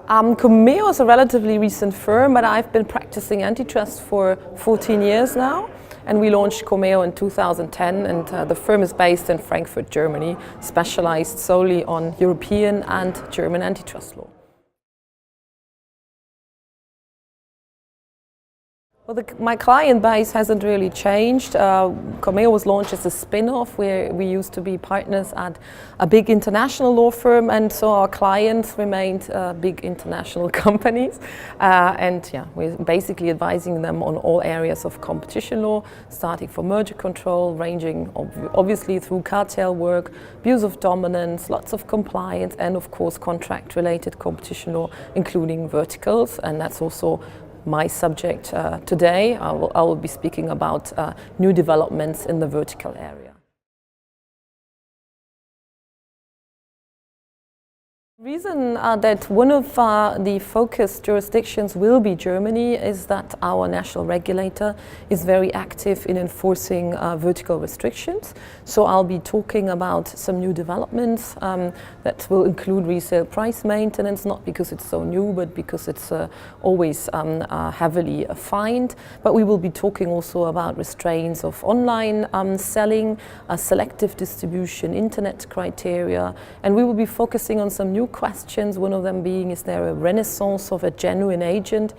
Commeo is a relatively recent firm, but I've been practicing antitrust for 14 years now. And we launched Commeo in 2010, and the firm is based in Frankfurt, Germany, specialized solely on European and German antitrust law. Well, my client base hasn't really changed. Commeo was launched as a spin-off where we used to be partners at a big international law firm, and so our clients remained big international companies. We're basically advising them on all areas of competition law, starting from merger control, ranging obviously through cartel work, abuse of dominance, lots of compliance, and of course contract-related competition law, including verticals, and that's also my subject today. I will be speaking about new developments in the vertical area. The reason that one of the focus jurisdictions will be Germany is that our national regulator is very active in enforcing vertical restrictions. So I'll be talking about some new developments that will include resale price maintenance, not because it's so new, but because it's always heavily fined. But we will be talking also about restraints of online selling, selective distribution, internet criteria, and we will be focusing on some new questions, one of them being, is there a renaissance of a genuine agent?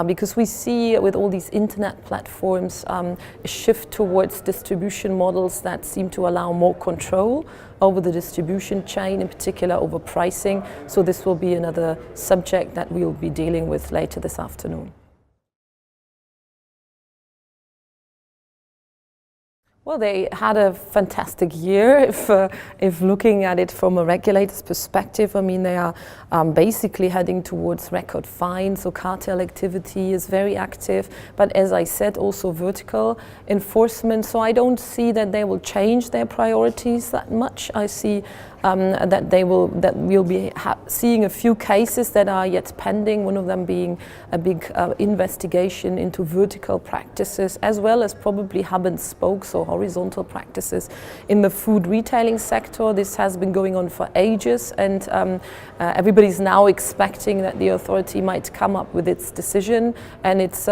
Because we see with all these internet platforms a shift towards distribution models that seem to allow more control over the distribution chain, in particular over pricing. So this will be another subject that we'll be dealing with later this afternoon. Well, they had a fantastic year. If looking at it from a regulator's perspective, I mean, they are basically heading towards record fines, so cartel activity is very active. But as I said, also vertical enforcement. So I don't see that they will change their priorities that much. I see that we'll be seeing a few cases that are yet pending, one of them being a big investigation into vertical practices, as well as probably hub and spoke, so horizontal practices in the food retailing sector. This has been going on for ages, and everybody's now expecting that the authority might come up with its decision, and it's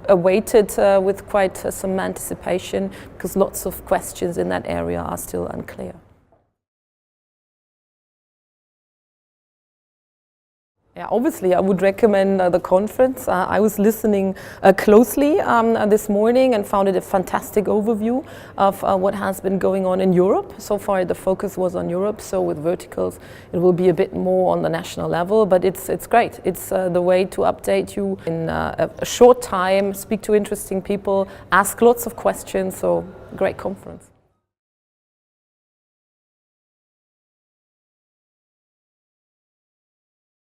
awaited with quite some anticipation, because lots of questions in that area are still unclear. Yeah, obviously, I would recommend the conference. I was listening closely this morning and found it a fantastic overview of what has been going on in Europe. So far, the focus was on Europe, so with verticals, it will be a bit more on the national level, but it's great. It's the way to update you in a short time, speak to interesting people, ask lots of questions, so great conference.